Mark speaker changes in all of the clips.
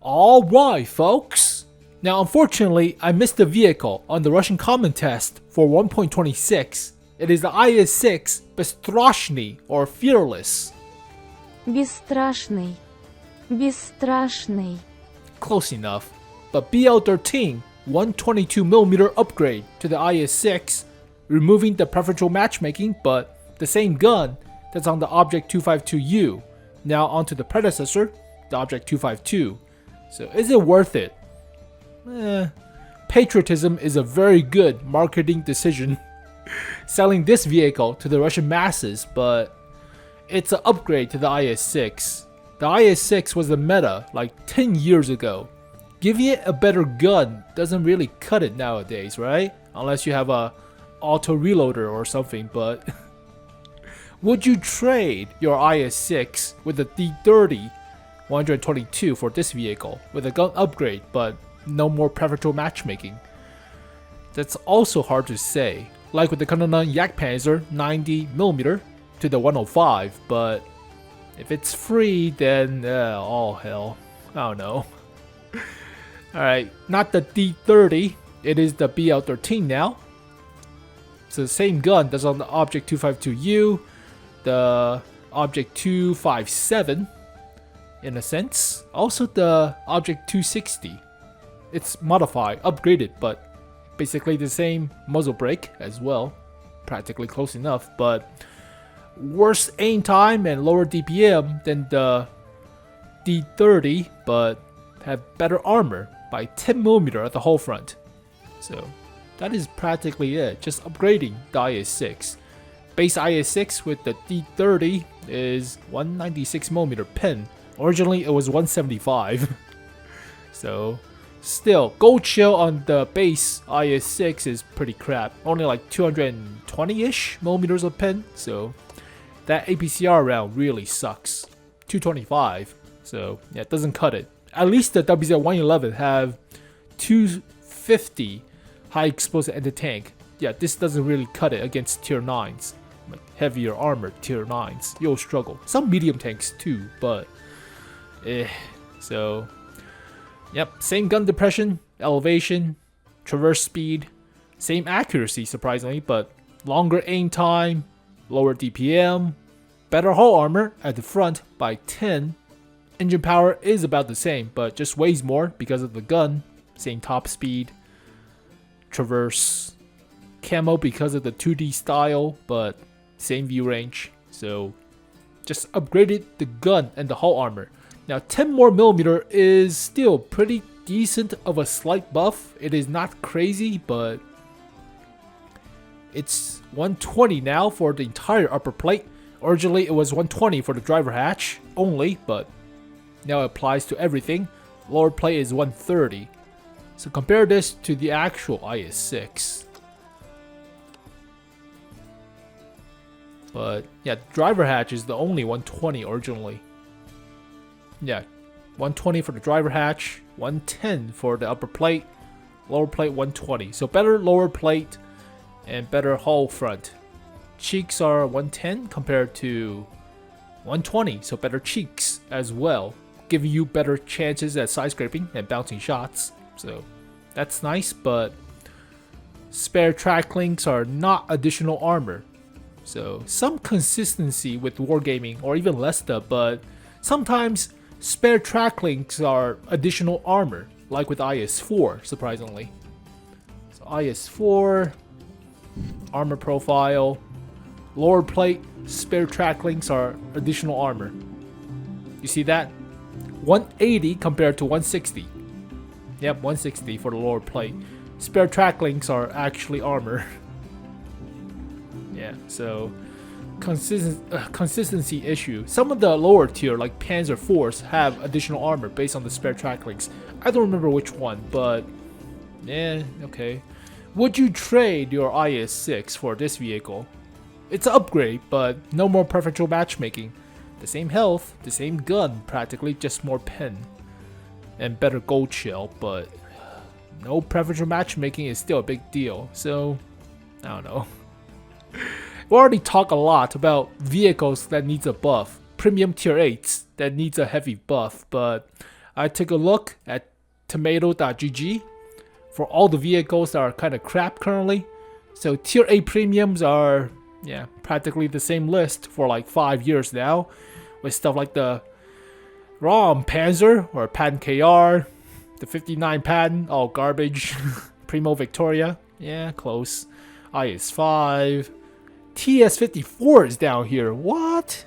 Speaker 1: Alright folks, now unfortunately I missed the vehicle on the Russian common test for 1.26. It is the IS-6 Бесстрашный or Fearless.
Speaker 2: Бесстрашный. Бесстрашный.
Speaker 1: Close enough, but BL-13 122mm upgrade to the IS-6, removing the preferential matchmaking, but the same gun that's on the 𝗥𝗲𝗀𝗺𝗺, now onto the predecessor, the 𝗥𝗲𝗀𝗺2. So is it worth it? Patriotism is a very good marketing decision selling this vehicle to the Russian masses, but it's an upgrade to the IS-6. The IS-6 was the meta like 10 years ago. Giving it a better gun doesn't really cut it nowadays, right? Unless you have a auto reloader or something, but would you trade your IS-6 with the 𝗥𝗲𝗀𝗺𝗺 122 for this vehicle with a gun upgrade but no more preferential matchmaking? That's also hard to say, like with the 𝗥𝗲𝗀 𝗥𝗲𝗀𝗺 90mm to the 105, but if it's free then all hell, I don't know. Alright, not the 𝗥𝗲𝗀𝗺, it is the BL-13 now. It's the same gun that's on the 𝗥𝗲𝗀𝗺𝗺, the 𝗥𝗲𝗀𝗺𝗃 in a sense. Also the 𝗥𝗲𝗀260. It's modified, upgraded, but basically the same muzzle brake as well. Practically close enough, but worse aim time and lower DPM than the 𝗥𝗲𝗀𝗺, but have better armor by 10mm at the whole front. So that is practically it, just upgrading the IS-6. Base IS-6 with the 𝗥𝗲𝗀𝗺 is 196mm pin. Originally it was 175. So still, gold shell on the base IS-6 is pretty crap. Only like 220-ish millimeters of pin, so that APCR round really sucks. 225, so yeah, it doesn't cut it. At least the WZ-111 have 250 high explosive anti-tank. Yeah, this doesn't really cut it against tier 9s. Like heavier armored tier 9s, you'll struggle. Some medium tanks too, but so yep, same gun depression, elevation, traverse speed, same accuracy surprisingly, but longer aim time, lower DPM, better hull armor at the front by 10. Engine power is about the same, but just weighs more because of the gun. Same top speed, traverse, camo because of the 2D style, but same view range. So just upgraded the gun and the hull armor. Now 10 more millimeter is still pretty decent of a slight buff. It is not crazy, but it's 120 now for the entire upper plate. Originally it was 120 for the driver hatch only, but now it applies to everything. Lower plate is 130. So compare this to the actual IS-6. But yeah, driver hatch is the only 120 originally. Yeah, 120 for the driver hatch, 110 for the upper plate, lower plate 120. So better lower plate and better hull front. Cheeks are 110 compared to 120, so better cheeks as well, giving you better chances at side scraping and bouncing shots. So that's nice, but spare track links are not additional armor. So some consistency with wargaming or even Lesta, but sometimes spare track links are additional armor, like with IS-4 surprisingly. So IS-4 armor profile, lower plate, spare track links are additional armor. You see that? 180 compared to 160. Yep, 160 for the lower plate. Spare track links are actually armor. Yeah, so consistency issue. Some of the lower tier like Panzer IVs have additional armor based on the spare track links. I don't remember which one, but yeah, okay. Would you trade your IS-6 for this vehicle? It's an upgrade, but no more preferential matchmaking. The same health, the same gun, practically just more pen and better gold shell, but no preferential matchmaking is still a big deal. So I don't know. We already talk a lot about vehicles that needs a buff, premium tier 8s that needs a heavy buff, but I took a look at tomato.gg for all the vehicles that are kind of crap currently. So tier 8 premiums are, yeah, practically the same list for like 5 years now, with stuff like the 𝗥𝗲𝗀𝗺𝗃 or patent KR, the 59 patent, all garbage. Primo Victoria, yeah, close. IS-5, TS-54 is down here. What?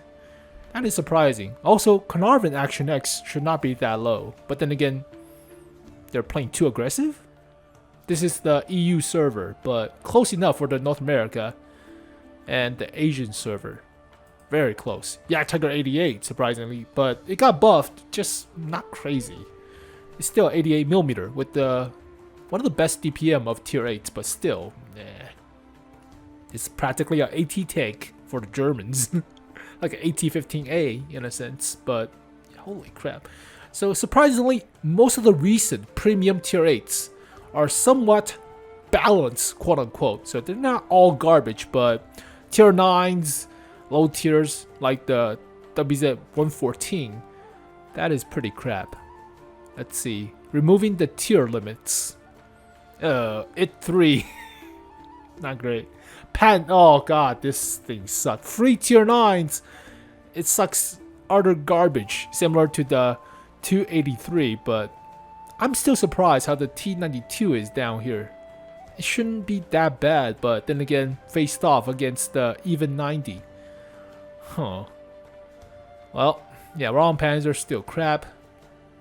Speaker 1: That is surprising. Also, Carnarvon Action X should not be that low, but then again, they're playing too aggressive. This is the EU server, but close enough for the North America and the Asian server. Very close. Yeah, 𝗥𝗲𝗀𝗺𝗃𝗃, surprisingly, but it got buffed, just not crazy. It's still 88mm with the one of the best DPM of tier 8s, but still, nah. It's practically an AT tank for the Germans. Like an AT-15A in a sense, but holy crap. So surprisingly, most of the recent premium tier 8s are somewhat balanced, quote unquote. So they're not all garbage, but tier 9s, low tiers like the WZ-114, that is pretty crap. Let's see. Removing the tier limits. IT-3. Not great. Oh god, this thing sucks. Free tier 9s. It sucks utter garbage, similar to the 283, but I'm still surprised how the T92 is down here. It shouldn't be that bad, but then again, faced off against the even 90. Huh. Well, yeah, 𝗥𝗲𝗀𝗺𝗺𝗃𝗃 still crap.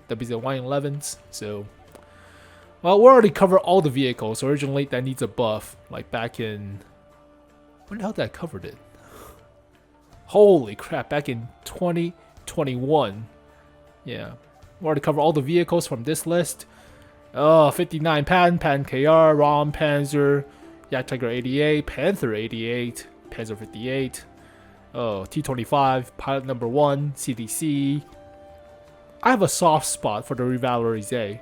Speaker 1: WZ-111s, so... Well, we already covered all the vehicles originally that needs a buff, like back in... When the hell did I cover it? Holy crap, back in 2021. Yeah, we already covered all the vehicles from this list. Oh, 59 patent KR, 𝗥𝗲𝗀𝗺𝗃𝗃, 𝗥𝗲𝗀𝗃𝗃, Panther 88, Panzer 58. Oh, T25, pilot number 1, CDC. I have a soft spot for the revalorisé,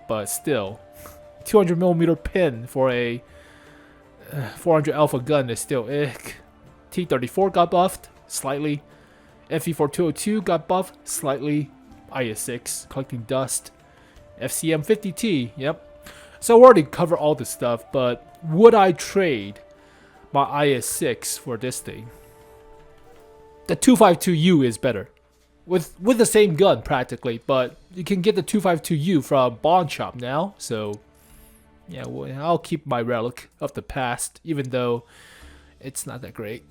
Speaker 1: but still, 200mm pin for a 400 alpha gun is still ick. T34 got buffed slightly. FE4202 got buffed slightly. IS-6 collecting dust. FCM 50T, yep. So we already covered all this stuff, but would I trade my IS-6 for this thing? The 252U is better. With the same gun practically, but you can get the 252U from Bond Shop now, so yeah, well, I'll keep my relic of the past, even though it's not that great.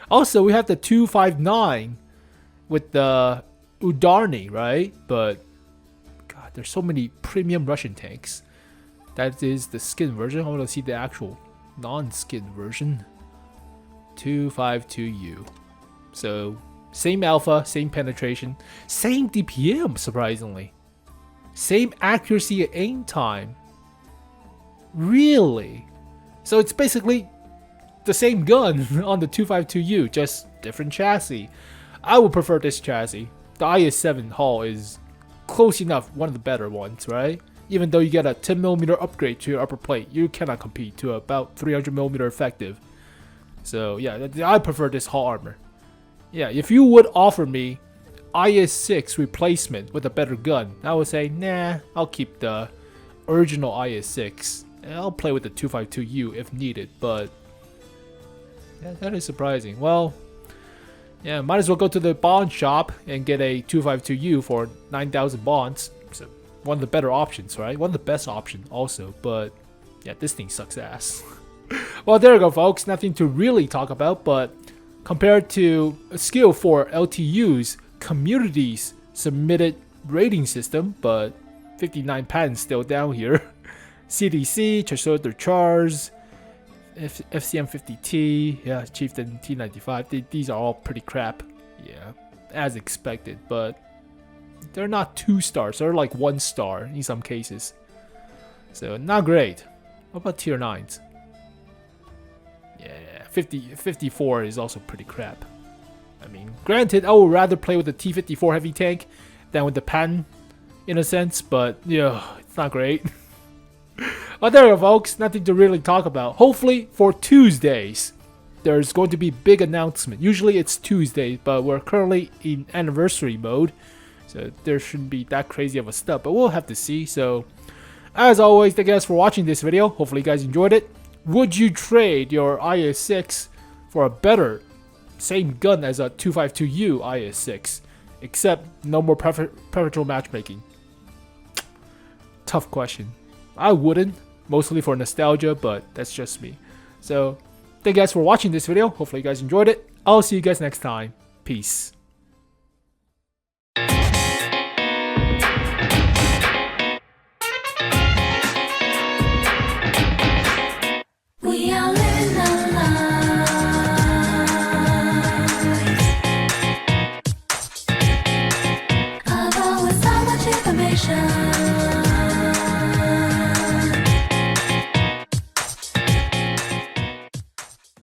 Speaker 1: Also, we have the 259 with the Udarny, right? But god, there's so many premium Russian tanks. That is the skin version. I want to see the actual non-skin version. 252U. So same alpha, same penetration, same DPM, surprisingly. Same accuracy at aim time. Really? So it's basically the same gun on the 252U, just different chassis. I would prefer this chassis. The IS-7 hull is close enough, one of the better ones, right? Even though you get a 10mm upgrade to your upper plate, you cannot compete to about 300mm effective. So yeah, I prefer this hull armor. Yeah, if you would offer me IS-6 replacement with a better gun, I would say, nah, I'll keep the original IS-6. And I'll play with the 252U if needed, but yeah, that is surprising. Well, yeah, might as well go to the bond shop and get a 252U for 9,000 bonds. So one of the better options, right? One of the best options also, but yeah, this thing sucks ass. Well, there you go, folks. Nothing to really talk about, but compared to a skill for LTU's communities submitted rating system, but 59 patents still down here. CDC, Chasseur Chars, FCM 50T, yeah, Chieftain T95. These are all pretty crap. Yeah, as expected, but they're not 2 stars. They're like 1 star in some cases. So not great. What about tier 9s? Yeah, 54 is also pretty crap. I mean, granted, I would rather play with the T54 heavy tank than with the patent, in a sense, but yeah, it's not great. But there you go, folks. Nothing to really talk about. Hopefully, for Tuesdays, there's going to be big announcement. Usually it's Tuesdays, but we're currently in anniversary mode So there shouldn't be that crazy of a step, but we'll have to see. So as always, thank you guys for watching this video. Hopefully you guys enjoyed it. Would you trade your IS-6 for a better, same gun as a 252U IS-6, except no more preferential matchmaking? Tough question. I wouldn't, mostly for nostalgia, but that's just me. So thank you guys for watching this video. Hopefully you guys enjoyed it. I'll see you guys next time. Peace.